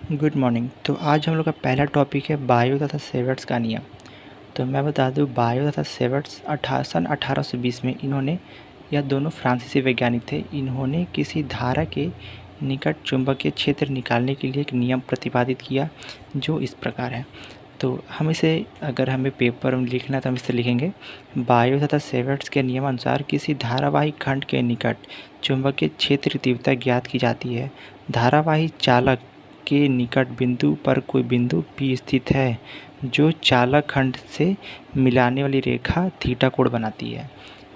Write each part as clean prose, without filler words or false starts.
Good morning. तो आज हम लोग का पहला टॉपिक है बायो तथा सेवर्ट्स का नियम। तो मैं बता दूं, बायो तथा सेवर्ट्स सन 1820 में इन्होंने, यह दोनों फ्रांसीसी वैज्ञानिक थे, इन्होंने किसी धारा के निकट चुंबकीय क्षेत्र निकालने के लिए एक नियम प्रतिपादित किया जो इस प्रकार है। तो हम इसे, अगर हमें पेपर में लिखना है तो हम इसे लिखेंगे, बायो तथा सेवर्ट्स के नियम अनुसार किसी धारावाही खंड के निकट चुंबकीय क्षेत्र की तीव्रता ज्ञात की जाती है। धारावाही चालक के निकट बिंदु पर कोई बिंदु P स्थित है जो चालक खंड से मिलाने वाली रेखा थीटा कोण बनाती है।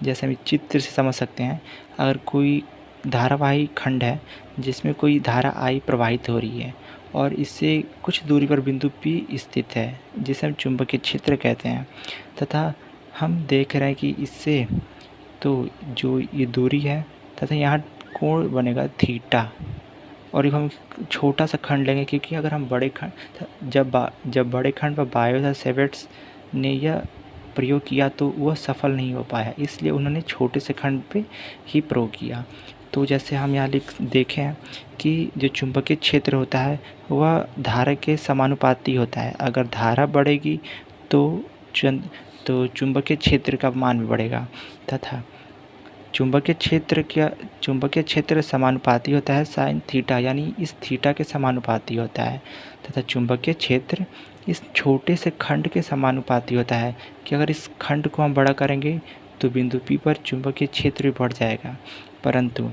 जैसे हम चित्र से समझ सकते हैं, अगर कोई धारावाही खंड है जिसमें कोई धारा I प्रवाहित हो रही है और इससे कुछ दूरी पर बिंदु P स्थित है जिसे हम चुंबकीय क्षेत्र कहते हैं, तथा हम देख रहे हैं कि इससे तो जो ये दूरी है तथा यहाँ कोण बनेगा थीटा। और ये हम छोटा सा खंड लेंगे क्योंकि अगर हम बड़े खंड जब बड़े खंड पर बायो तथा सेवर्ट्स ने यह प्रयोग किया तो वह सफल नहीं हो पाया, इसलिए उन्होंने छोटे से खंड पे ही प्रयोग किया। तो जैसे हम यहाँ देखें हैं कि जो चुंबकीय क्षेत्र होता है वह धारा के समानुपाती होता है। अगर धारा बढ़ेगी तो चुंबकीय क्षेत्र का मान भी बढ़ेगा, तथा चुंबकीय क्षेत्र समानुपाती होता है साइन थीटा, यानी इस थीटा के समानुपाती होता है, तथा चुंबकीय क्षेत्र इस छोटे से खंड के समानुपाती होता है कि अगर इस खंड को हम बड़ा करेंगे तो बिंदु P पर चुंबकीय क्षेत्र भी बढ़ जाएगा, परंतु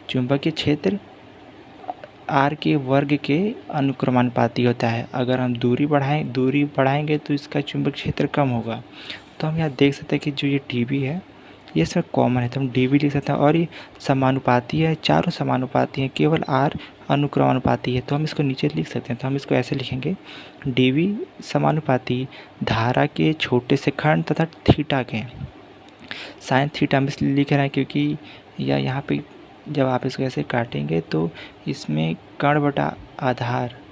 चुंबकीय क्षेत्र R के वर्ग के अनुक्रमानुपाती होता है। अगर हम दूरी बढ़ाएंगे तो इसका चुंबकीय क्षेत्र कम होगा। तो हम यहाँ देख सकते हैं कि जो ये dB है ये इसमें कॉमन है, तो हम dB लिख सकते हैं, और ये समानुपाती है, चारों समानुपाती हैं, केवल R अनुक्रमानुपाती है। तो हम इसको नीचे लिख सकते हैं, तो हम इसको ऐसे लिखेंगे, dB समानुपाती धारा के छोटे से खंड तथा थीटा के साइन थीटा। हम इसलिए लिख रहे हैं क्योंकि या यहाँ पे जब आप इसको ऐसे काटेंगे तो इसमें कण बटा आधार,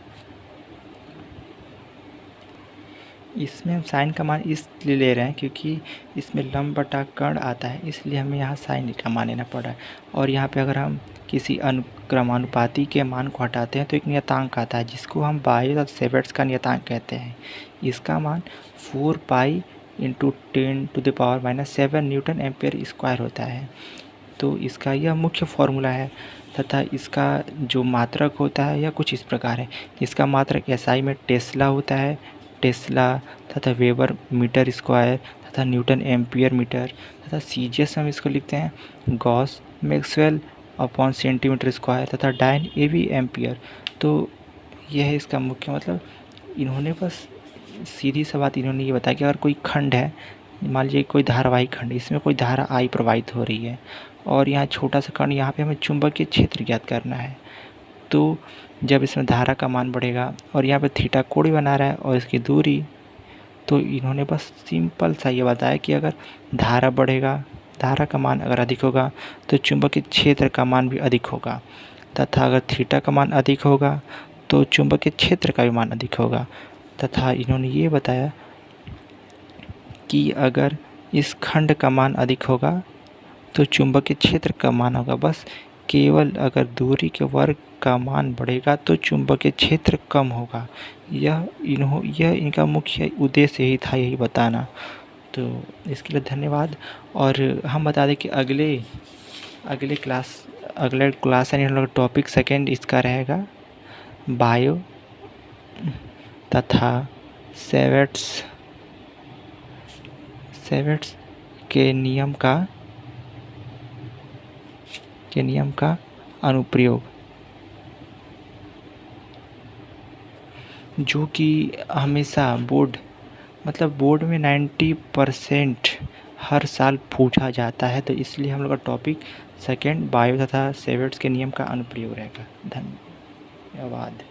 इसमें हम साइन का मान इसलिए ले रहे हैं क्योंकि इसमें लंब बटा कर्ण आता है, इसलिए हमें यहाँ साइन का मान लेना पड़ा है। और यहाँ पे अगर हम किसी अनुक्रमानुपाती के मान को हटाते हैं तो एक नियतांक आता है जिसको हम बायो तथा सेवर्ट्स का नियतांक कहते हैं। इसका मान 4 pi into 10⁻⁻⁷ Newton ampere square होता है। तो इसका यह मुख्य फॉर्मूला है, तथा इसका जो मात्रक होता है यह कुछ इस प्रकार है। इसका मात्रक SI में टेस्ला होता है, टेस्ला, तथा वेबर मीटर स्क्वायर, तथा न्यूटन एम्पियर मीटर, तथा CGS हम इसको लिखते हैं Gauss Maxwell upon centimetre square, तथा डायन AV एम्पियर। तो यह है इसका मुख्य मतलब। इन्होंने बस सीधी सी बात इन्होंने ये बताया कि अगर कोई खंड है, मान लीजिए कोई धारावाही खंड, इसमें कोई धारा I प्रवाहित हो रही है और यहाँ छोटा सा खंड, यहाँ पे हमें चुंबकीय क्षेत्र ज्ञात करना है। तो जब इसमें धारा का मान बढ़ेगा और यहाँ पे थीटा कोण बना रहा है और इसकी दूरी, तो इन्होंने बस सिंपल सा ये बताया कि अगर धारा बढ़ेगा, धारा का मान अगर अधिक होगा तो चुंबकीय क्षेत्र का मान भी अधिक होगा, तथा अगर थीटा का मान अधिक होगा तो चुंबकीय क्षेत्र का भी मान अधिक होगा। तथा इन्होंने ये बताया कि अगर इस खंड का मान अधिक होगा तो चुंबकीय क्षेत्र का मान होगा। बस केवल अगर दूरी के वर्ग का मान बढ़ेगा तो चुंबकीय क्षेत्र कम होगा। यह इनका मुख्य उद्देश्य यही था, यही बताना। तो इसके लिए धन्यवाद। और हम बता दें कि अगले क्लास यानी हम लोग टॉपिक सेकंड इसका रहेगा बायो तथा सेवर्ट्स के नियम का अनुप्रयोग, जो कि हमेशा बोर्ड में 90% हर साल पूछा जाता है। तो इसलिए हम लोग का टॉपिक सेकंड बायो तथा सेवर्ट्स के नियम का अनुप्रयोग रहेगा। धन्यवाद।